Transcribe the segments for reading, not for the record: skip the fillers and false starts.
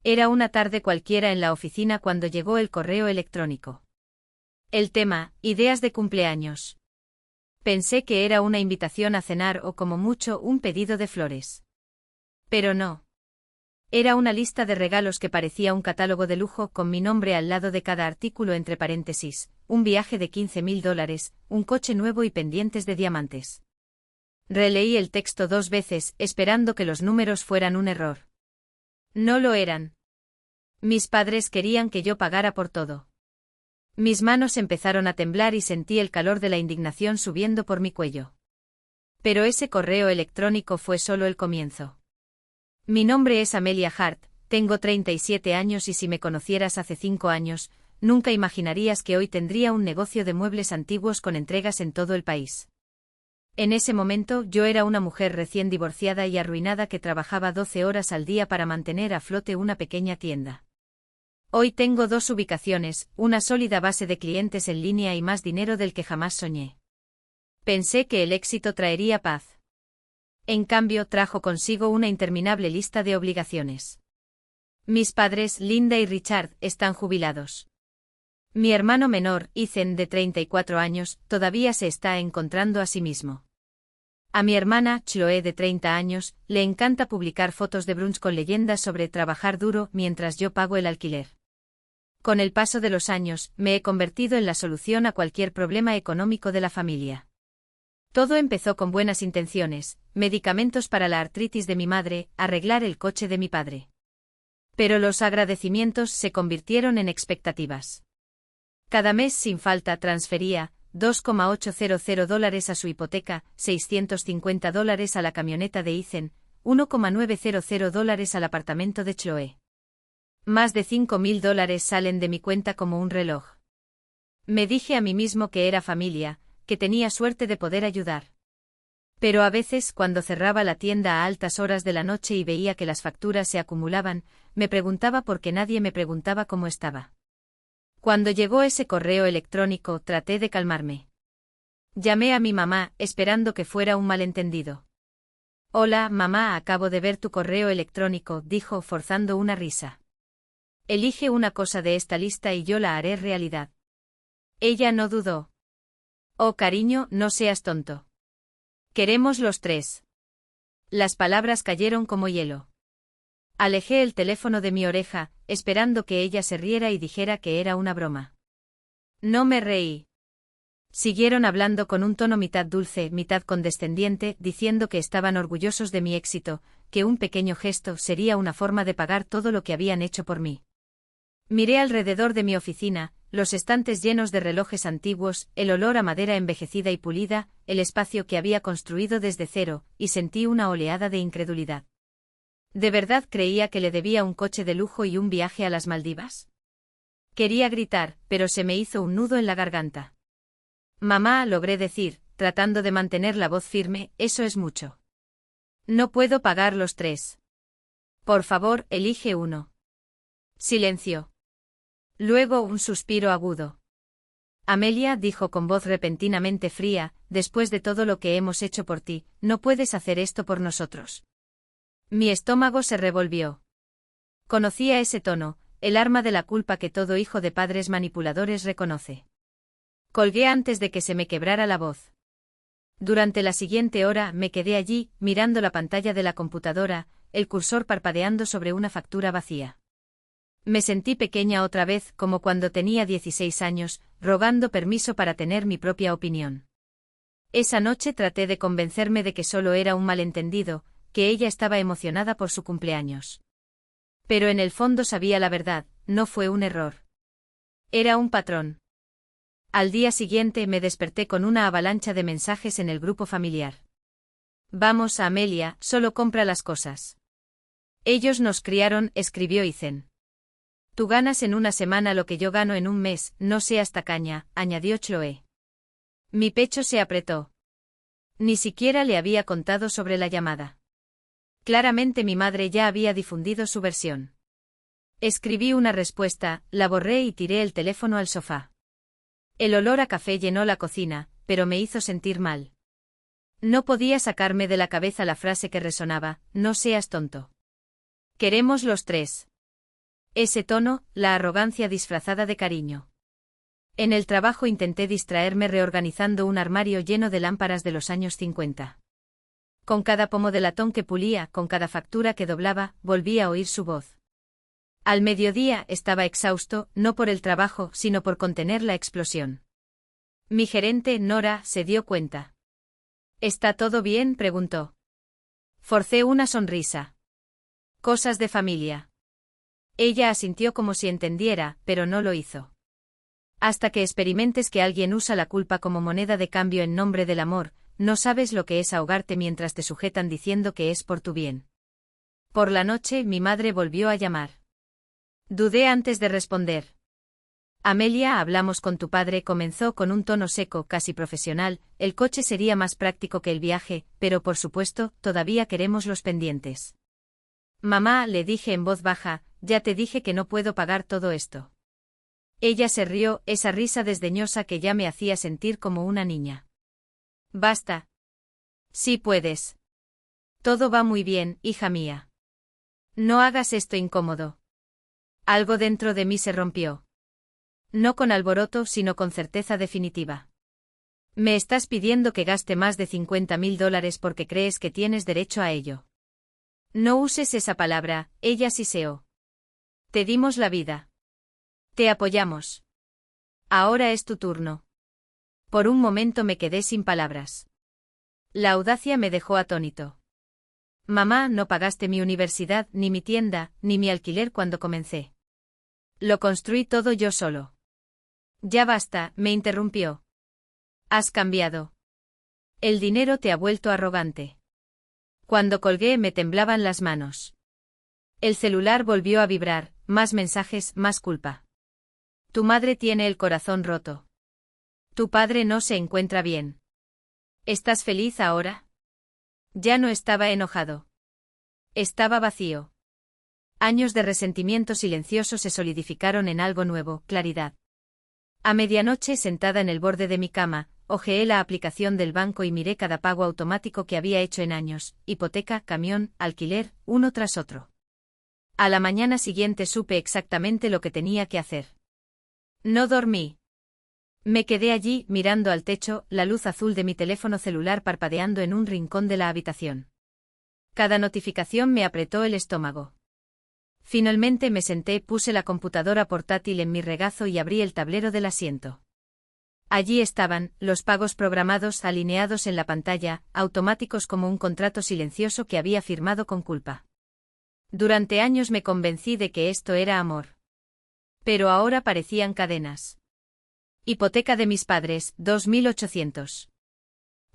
Era una tarde cualquiera en la oficina cuando llegó el correo electrónico. El tema, ideas de cumpleaños. Pensé que era una invitación a cenar o como mucho un pedido de flores. Pero no. Era una lista de regalos que parecía un catálogo de lujo con mi nombre al lado de cada artículo entre paréntesis, un viaje de $15.000, un coche nuevo y pendientes de diamantes. Releí el texto 2 veces, esperando que los números fueran un error. No lo eran. Mis padres querían que yo pagara por todo. Mis manos empezaron a temblar y sentí el calor de la indignación subiendo por mi cuello. Pero ese correo electrónico fue solo el comienzo. Mi nombre es Amelia Hart, tengo 37 años y si me conocieras hace 5 años, nunca imaginarías que hoy tendría un negocio de muebles antiguos con entregas en todo el país. En ese momento yo era una mujer recién divorciada y arruinada que trabajaba 12 horas al día para mantener a flote una pequeña tienda. Hoy tengo 2 ubicaciones, una sólida base de clientes en línea y más dinero del que jamás soñé. Pensé que el éxito traería paz. En cambio, trajo consigo una interminable lista de obligaciones. Mis padres, Linda y Richard, están jubilados. Mi hermano menor, Ethan, de 34 años, todavía se está encontrando a sí mismo. A mi hermana, Chloe, de 30 años, le encanta publicar fotos de brunch con leyendas sobre trabajar duro mientras yo pago el alquiler. Con el paso de los años, me he convertido en la solución a cualquier problema económico de la familia. Todo empezó con buenas intenciones, medicamentos para la artritis de mi madre, arreglar el coche de mi padre. Pero los agradecimientos se convirtieron en expectativas. Cada mes sin falta transfería $2,800 a su hipoteca, $650 a la camioneta de Ethan, $1,900 al apartamento de Chloe. Más de $5.000 salen de mi cuenta como un reloj. Me dije a mí mismo que era familia, que tenía suerte de poder ayudar. Pero a veces, cuando cerraba la tienda a altas horas de la noche y veía que las facturas se acumulaban, me preguntaba por qué nadie me preguntaba cómo estaba. Cuando llegó ese correo electrónico, traté de calmarme. Llamé a mi mamá, esperando que fuera un malentendido. Hola, mamá, acabo de ver tu correo electrónico, dijo, forzando una risa. Elige una cosa de esta lista y yo la haré realidad. Ella no dudó. Oh, cariño, no seas tonto. Queremos los 3. Las palabras cayeron como hielo. Alejé el teléfono de mi oreja, esperando que ella se riera y dijera que era una broma. No me reí. Siguieron hablando con un tono mitad dulce, mitad condescendiente, diciendo que estaban orgullosos de mi éxito, que un pequeño gesto sería una forma de pagar todo lo que habían hecho por mí. Miré alrededor de mi oficina, los estantes llenos de relojes antiguos, el olor a madera envejecida y pulida, el espacio que había construido desde cero, y sentí una oleada de incredulidad. ¿De verdad creía que le debía un coche de lujo y un viaje a las Maldivas? Quería gritar, pero se me hizo un nudo en la garganta. Mamá, logré decir, tratando de mantener la voz firme, eso es mucho. No puedo pagar los 3. Por favor, elige uno. Silencio. Luego un suspiro agudo. Amelia, dijo con voz repentinamente fría, después de todo lo que hemos hecho por ti, no puedes hacer esto por nosotros. Mi estómago se revolvió. Conocía ese tono, el arma de la culpa que todo hijo de padres manipuladores reconoce. Colgué antes de que se me quebrara la voz. Durante la siguiente hora me quedé allí, mirando la pantalla de la computadora, el cursor parpadeando sobre una factura vacía. Me sentí pequeña otra vez, como cuando tenía 16 años, rogando permiso para tener mi propia opinión. Esa noche traté de convencerme de que solo era un malentendido, que ella estaba emocionada por su cumpleaños. Pero en el fondo sabía la verdad, no fue un error. Era un patrón. Al día siguiente me desperté con una avalancha de mensajes en el grupo familiar. Vamos, Amelia, solo compra las cosas. Ellos nos criaron, escribió Ethan. Tú ganas en una semana lo que yo gano en un mes, no seas tacaña, añadió Chloe. Mi pecho se apretó. Ni siquiera le había contado sobre la llamada. Claramente mi madre ya había difundido su versión. Escribí una respuesta, la borré y tiré el teléfono al sofá. El olor a café llenó la cocina, pero me hizo sentir mal. No podía sacarme de la cabeza la frase que resonaba, no seas tonto. Queremos los 3. Ese tono, la arrogancia disfrazada de cariño. En el trabajo intenté distraerme reorganizando un armario lleno de lámparas de los años 50. Con cada pomo de latón que pulía, con cada factura que doblaba, volví a oír su voz. Al mediodía estaba exhausto, no por el trabajo, sino por contener la explosión. Mi gerente, Nora, se dio cuenta. ¿Está todo bien?, preguntó. Forcé una sonrisa. Cosas de familia. Ella asintió como si entendiera, pero no lo hizo. Hasta que experimentes que alguien usa la culpa como moneda de cambio en nombre del amor, no sabes lo que es ahogarte mientras te sujetan diciendo que es por tu bien. Por la noche mi madre volvió a llamar. Dudé antes de responder. Amelia, hablamos con tu padre, comenzó con un tono seco, casi profesional, el coche sería más práctico que el viaje, pero por supuesto, todavía queremos los pendientes. Mamá, le dije en voz baja, ya te dije que no puedo pagar todo esto. Ella se rió, esa risa desdeñosa que ya me hacía sentir como una niña. Basta. Sí puedes. Todo va muy bien, hija mía. No hagas esto incómodo. Algo dentro de mí se rompió. No con alboroto, sino con certeza definitiva. Me estás pidiendo que gaste más de $50.000 porque crees que tienes derecho a ello. No uses esa palabra, ella siseó. Te dimos la vida. Te apoyamos. Ahora es tu turno. Por un momento me quedé sin palabras. La audacia me dejó atónito. Mamá, no pagaste mi universidad, ni mi tienda, ni mi alquiler cuando comencé. Lo construí todo yo solo. Ya basta, me interrumpió. Has cambiado. El dinero te ha vuelto arrogante. Cuando colgué me temblaban las manos. El celular volvió a vibrar, más mensajes, más culpa. Tu madre tiene el corazón roto. Tu padre no se encuentra bien. ¿Estás feliz ahora? Ya no estaba enojado. Estaba vacío. Años de resentimiento silencioso se solidificaron en algo nuevo, claridad. A medianoche, sentada en el borde de mi cama, hojeé la aplicación del banco y miré cada pago automático que había hecho en años, hipoteca, camión, alquiler, uno tras otro. A la mañana siguiente supe exactamente lo que tenía que hacer. No dormí. Me quedé allí, mirando al techo, la luz azul de mi teléfono celular parpadeando en un rincón de la habitación. Cada notificación me apretó el estómago. Finalmente me senté, puse la computadora portátil en mi regazo y abrí el tablero del asiento. Allí estaban, los pagos programados alineados en la pantalla, automáticos como un contrato silencioso que había firmado con culpa. Durante años me convencí de que esto era amor. Pero ahora parecían cadenas. Hipoteca de mis padres, 2.800.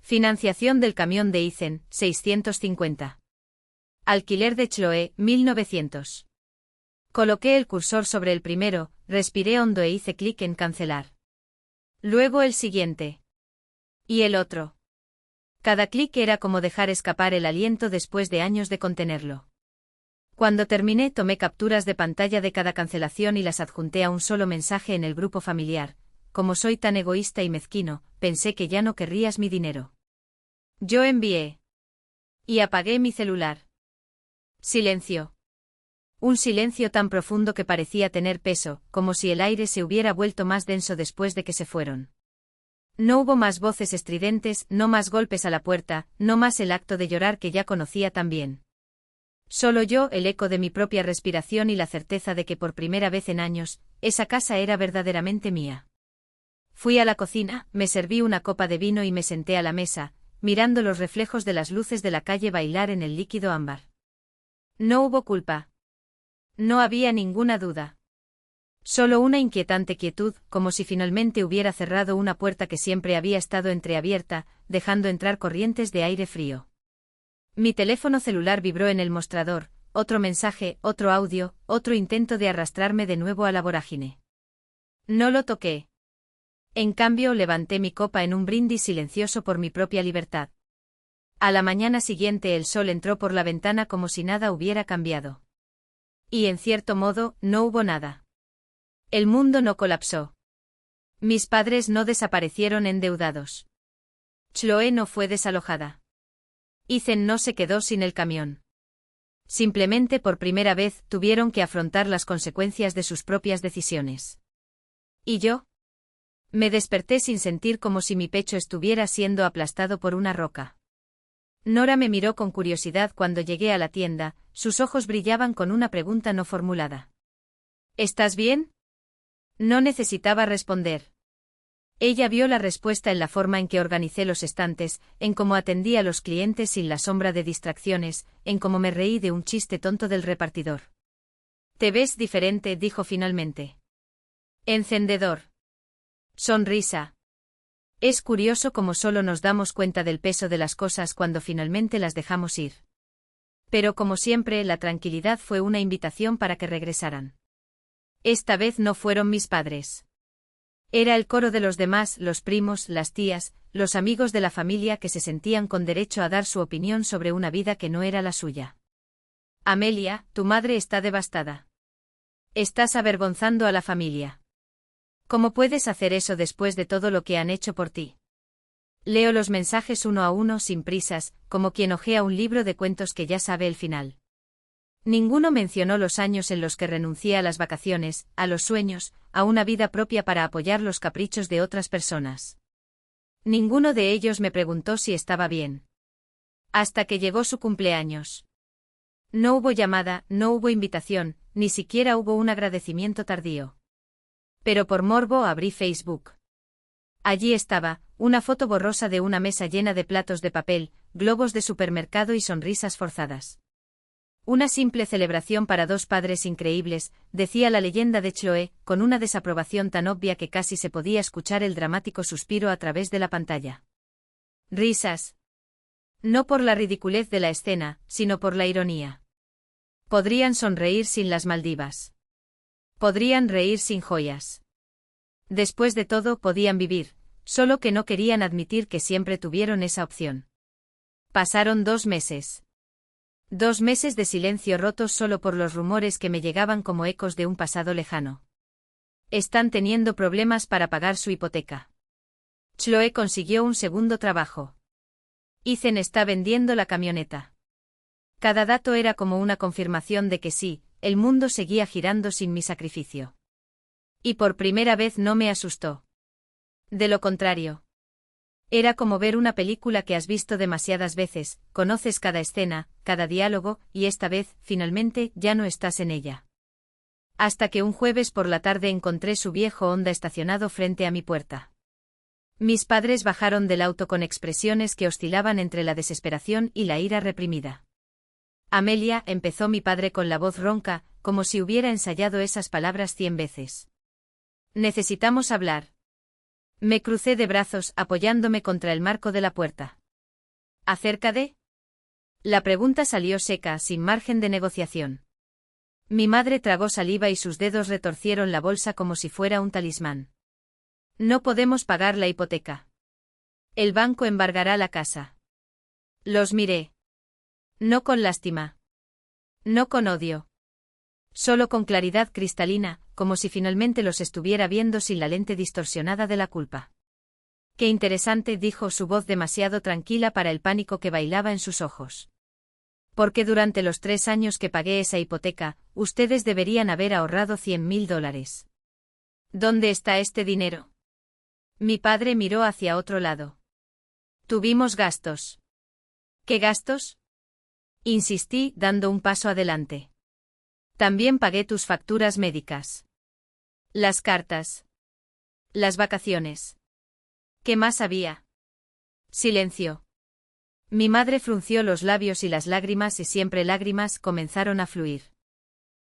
Financiación del camión de Isen, 650. Alquiler de Chloe, 1.900. Coloqué el cursor sobre el primero, respiré hondo e hice clic en cancelar. Luego el siguiente. Y el otro. Cada clic era como dejar escapar el aliento después de años de contenerlo. Cuando terminé tomé capturas de pantalla de cada cancelación y las adjunté a un solo mensaje en el grupo familiar. Como soy tan egoísta y mezquino, pensé que ya no querrías mi dinero. Yo envié. Y apagué mi celular. Silencio. Un silencio tan profundo que parecía tener peso, como si el aire se hubiera vuelto más denso después de que se fueron. No hubo más voces estridentes, no más golpes a la puerta, no más el acto de llorar que ya conocía tan bien. Solo yo, el eco de mi propia respiración y la certeza de que por primera vez en años, esa casa era verdaderamente mía. Fui a la cocina, me serví una copa de vino y me senté a la mesa, mirando los reflejos de las luces de la calle bailar en el líquido ámbar. No hubo culpa. No había ninguna duda. Solo una inquietante quietud, como si finalmente hubiera cerrado una puerta que siempre había estado entreabierta, dejando entrar corrientes de aire frío. Mi teléfono celular vibró en el mostrador, otro mensaje, otro audio, otro intento de arrastrarme de nuevo a la vorágine. No lo toqué. En cambio, levanté mi copa en un brindis silencioso por mi propia libertad. A la mañana siguiente el sol entró por la ventana como si nada hubiera cambiado. Y en cierto modo, no hubo nada. El mundo no colapsó. Mis padres no desaparecieron endeudados. Chloe no fue desalojada. Isen no se quedó sin el camión. Simplemente por primera vez tuvieron que afrontar las consecuencias de sus propias decisiones. ¿Y yo? Me desperté sin sentir como si mi pecho estuviera siendo aplastado por una roca. Nora me miró con curiosidad cuando llegué a la tienda, sus ojos brillaban con una pregunta no formulada. ¿Estás bien? No necesitaba responder. Ella vio la respuesta en la forma en que organicé los estantes, en cómo atendí a los clientes sin la sombra de distracciones, en cómo me reí de un chiste tonto del repartidor. «Te ves diferente», dijo finalmente. Encendedor. Sonrisa. Es curioso cómo solo nos damos cuenta del peso de las cosas cuando finalmente las dejamos ir. Pero como siempre, la tranquilidad fue una invitación para que regresaran. Esta vez no fueron mis padres. Era el coro de los demás, los primos, las tías, los amigos de la familia que se sentían con derecho a dar su opinión sobre una vida que no era la suya. Amelia, tu madre está devastada. Estás avergonzando a la familia. ¿Cómo puedes hacer eso después de todo lo que han hecho por ti? Leo los mensajes uno a uno sin prisas, como quien hojea un libro de cuentos que ya sabe el final. Ninguno mencionó los años en los que renuncié a las vacaciones, a los sueños, a una vida propia para apoyar los caprichos de otras personas. Ninguno de ellos me preguntó si estaba bien. Hasta que llegó su cumpleaños. No hubo llamada, no hubo invitación, ni siquiera hubo un agradecimiento tardío. Pero por morbo abrí Facebook. Allí estaba, una foto borrosa de una mesa llena de platos de papel, globos de supermercado y sonrisas forzadas. Una simple celebración para dos padres increíbles, decía la leyenda de Chloe, con una desaprobación tan obvia que casi se podía escuchar el dramático suspiro a través de la pantalla. Risas. No por la ridiculez de la escena, sino por la ironía. Podrían sonreír sin las Maldivas. Podrían reír sin joyas. Después de todo podían vivir, solo que no querían admitir que siempre tuvieron esa opción. Pasaron 2 meses. 2 meses de silencio rotos solo por los rumores que me llegaban como ecos de un pasado lejano. Están teniendo problemas para pagar su hipoteca. Chloe consiguió un segundo trabajo. Ethan está vendiendo la camioneta. Cada dato era como una confirmación de que sí, el mundo seguía girando sin mi sacrificio. Y por primera vez no me asustó. De lo contrario. Era como ver una película que has visto demasiadas veces, conoces cada escena, cada diálogo, y esta vez, finalmente, ya no estás en ella. Hasta que un jueves por la tarde encontré su viejo Honda estacionado frente a mi puerta. Mis padres bajaron del auto con expresiones que oscilaban entre la desesperación y la ira reprimida. Amelia, empezó mi padre con la voz ronca, como si hubiera ensayado esas palabras 100 veces. Necesitamos hablar. Me crucé de brazos apoyándome contra el marco de la puerta. ¿Acerca de? La pregunta salió seca, sin margen de negociación. Mi madre tragó saliva y sus dedos retorcieron la bolsa como si fuera un talismán. No podemos pagar la hipoteca. El banco embargará la casa. Los miré. No con lástima. No con odio. Solo con claridad cristalina, como si finalmente los estuviera viendo sin la lente distorsionada de la culpa. Qué interesante, dijo su voz demasiado tranquila para el pánico que bailaba en sus ojos. Porque durante los 3 años que pagué esa hipoteca, ustedes deberían haber ahorrado $100.000. ¿Dónde está este dinero? Mi padre miró hacia otro lado. Tuvimos gastos. ¿Qué gastos? Insistí, dando un paso adelante. También pagué tus facturas médicas. Las cartas. Las vacaciones. ¿Qué más había? Silencio. Mi madre frunció los labios y las lágrimas, y siempre lágrimas, comenzaron a fluir.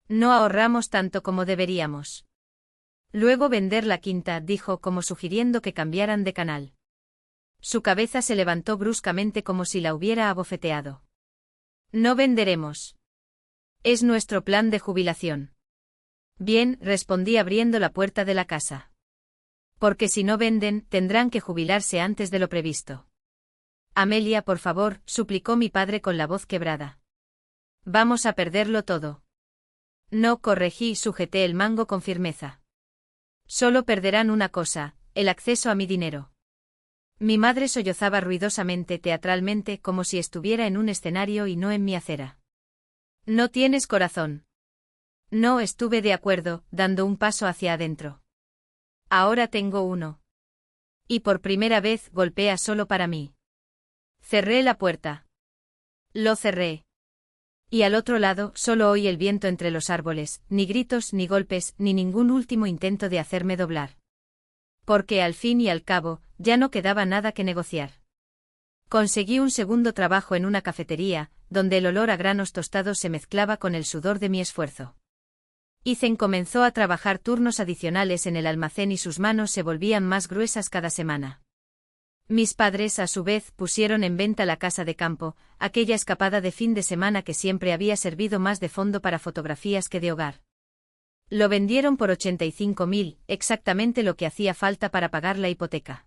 No ahorramos tanto como deberíamos. Luego vender la quinta, dijo, como sugiriendo que cambiaran de canal. Su cabeza se levantó bruscamente como si la hubiera abofeteado. No venderemos. Es nuestro plan de jubilación. Bien, respondí abriendo la puerta de la casa. Porque si no venden, tendrán que jubilarse antes de lo previsto. Amelia, por favor, suplicó mi padre con la voz quebrada. Vamos a perderlo todo. No, corregí y sujeté el mango con firmeza. Solo perderán una cosa, el acceso a mi dinero. Mi madre sollozaba ruidosamente, teatralmente, como si estuviera en un escenario y no en mi acera. No tienes corazón. No estuve de acuerdo, dando un paso hacia adentro. Ahora tengo uno. Y por primera vez golpea solo para mí. Cerré la puerta. Lo cerré. Y al otro lado solo oí el viento entre los árboles, ni gritos ni golpes, ni ningún último intento de hacerme doblar. Porque al fin y al cabo, ya no quedaba nada que negociar. Conseguí un segundo trabajo en una cafetería, donde el olor a granos tostados se mezclaba con el sudor de mi esfuerzo. Ethan comenzó a trabajar turnos adicionales en el almacén y sus manos se volvían más gruesas cada semana. Mis padres, a su vez, pusieron en venta la casa de campo, aquella escapada de fin de semana que siempre había servido más de fondo para fotografías que de hogar. Lo vendieron por 85.000, exactamente lo que hacía falta para pagar la hipoteca.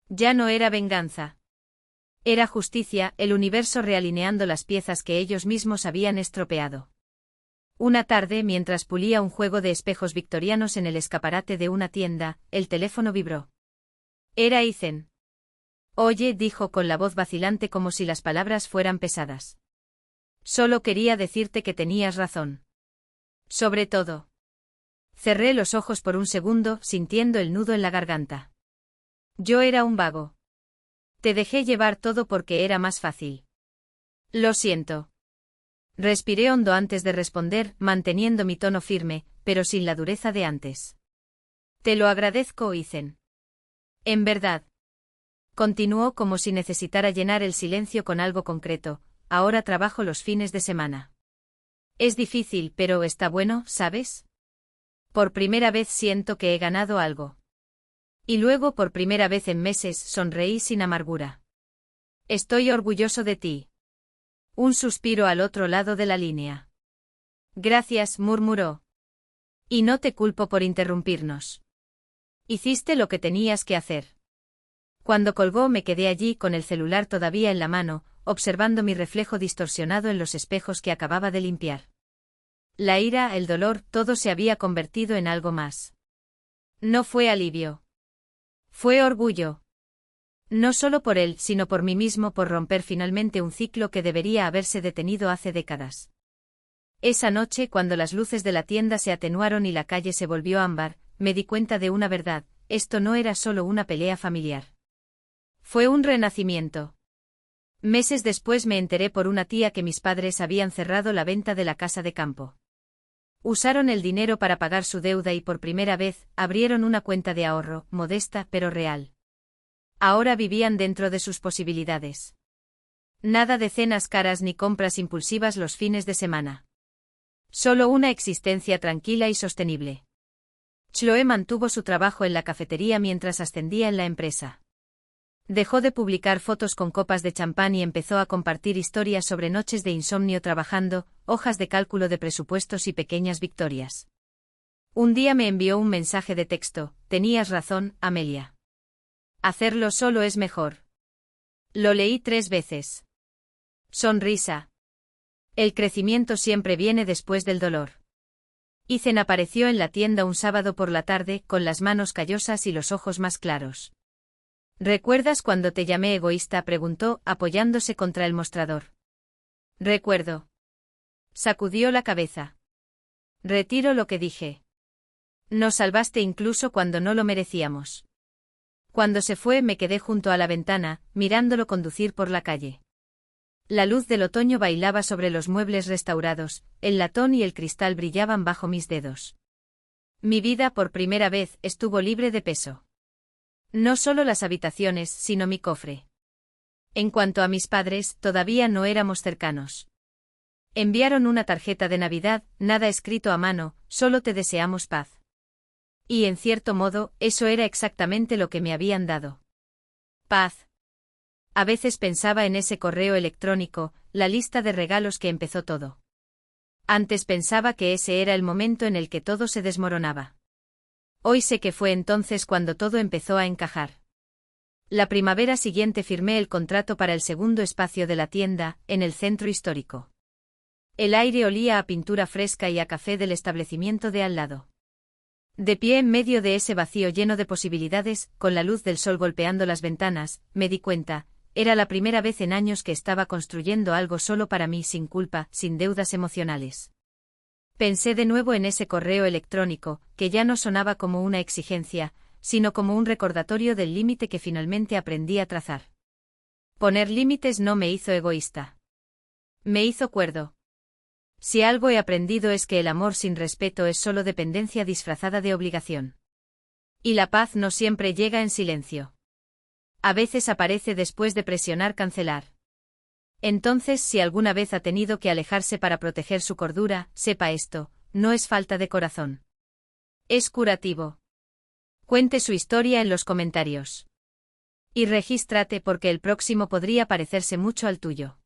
Ya no era venganza. Era justicia, el universo realineando las piezas que ellos mismos habían estropeado. Una tarde, mientras pulía un juego de espejos victorianos en el escaparate de una tienda, el teléfono vibró. Era Ethan. Oye, dijo con la voz vacilante como si las palabras fueran pesadas. Solo quería decirte que tenías razón. Sobre todo. Cerré los ojos por un segundo, sintiendo el nudo en la garganta. Yo era un vago. Te dejé llevar todo porque era más fácil. Lo siento. Respiré hondo antes de responder, manteniendo mi tono firme, pero sin la dureza de antes. Te lo agradezco, Ethan. En verdad. Continuó como si necesitara llenar el silencio con algo concreto, ahora trabajo los fines de semana. Es difícil, pero está bueno, ¿sabes? Por primera vez siento que he ganado algo. Y luego por primera vez en meses sonreí sin amargura. Estoy orgulloso de ti. Un suspiro al otro lado de la línea. Gracias, murmuró. Y no te culpo por interrumpirnos. Hiciste lo que tenías que hacer. Cuando colgó me quedé allí con el celular todavía en la mano, observando mi reflejo distorsionado en los espejos que acababa de limpiar. La ira, el dolor, todo se había convertido en algo más. No fue alivio. Fue orgullo. No solo por él, sino por mí mismo, por romper finalmente un ciclo que debería haberse detenido hace décadas. Esa noche, cuando las luces de la tienda se atenuaron y la calle se volvió ámbar, me di cuenta de una verdad: esto no era solo una pelea familiar. Fue un renacimiento. Meses después me enteré por una tía que mis padres habían cerrado la venta de la casa de campo. Usaron el dinero para pagar su deuda y por primera vez abrieron una cuenta de ahorro, modesta pero real. Ahora vivían dentro de sus posibilidades. Nada de cenas caras ni compras impulsivas los fines de semana. Solo una existencia tranquila y sostenible. Chloe mantuvo su trabajo en la cafetería mientras ascendía en la empresa. Dejó de publicar fotos con copas de champán y empezó a compartir historias sobre noches de insomnio trabajando, hojas de cálculo de presupuestos y pequeñas victorias. Un día me envió un mensaje de texto: tenías razón, Amelia. Hacerlo solo es mejor. Lo leí 3 veces. Sonrisa. El crecimiento siempre viene después del dolor. Ethan apareció en la tienda un sábado por la tarde, con las manos callosas y los ojos más claros. ¿Recuerdas cuando te llamé egoísta?, preguntó, apoyándose contra el mostrador. Recuerdo. Sacudió la cabeza. Retiro lo que dije. Nos salvaste incluso cuando no lo merecíamos. Cuando se fue me quedé junto a la ventana, mirándolo conducir por la calle. La luz del otoño bailaba sobre los muebles restaurados, el latón y el cristal brillaban bajo mis dedos. Mi vida por primera vez estuvo libre de peso. No solo las habitaciones, sino mi cofre. En cuanto a mis padres, todavía no éramos cercanos. Enviaron una tarjeta de Navidad, nada escrito a mano, solo te deseamos paz. Y en cierto modo, eso era exactamente lo que me habían dado. Paz. A veces pensaba en ese correo electrónico, la lista de regalos que empezó todo. Antes pensaba que ese era el momento en el que todo se desmoronaba. Hoy sé que fue entonces cuando todo empezó a encajar. La primavera siguiente firmé el contrato para el segundo espacio de la tienda, en el centro histórico. El aire olía a pintura fresca y a café del establecimiento de al lado. De pie en medio de ese vacío lleno de posibilidades, con la luz del sol golpeando las ventanas, me di cuenta Era la primera vez en años que estaba construyendo algo solo para mí sin culpa, sin deudas emocionales. Pensé de nuevo en ese correo electrónico, que ya no sonaba como una exigencia, sino como un recordatorio del límite que finalmente aprendí a trazar. Poner límites no me hizo egoísta. Me hizo cuerdo. Si algo he aprendido es que el amor sin respeto es solo dependencia disfrazada de obligación. Y la paz no siempre llega en silencio. A veces aparece después de presionar cancelar. Entonces, si alguna vez ha tenido que alejarse para proteger su cordura, sepa esto, no es falta de corazón. Es curativo. Cuente su historia en los comentarios. Y regístrate porque el próximo podría parecerse mucho al tuyo.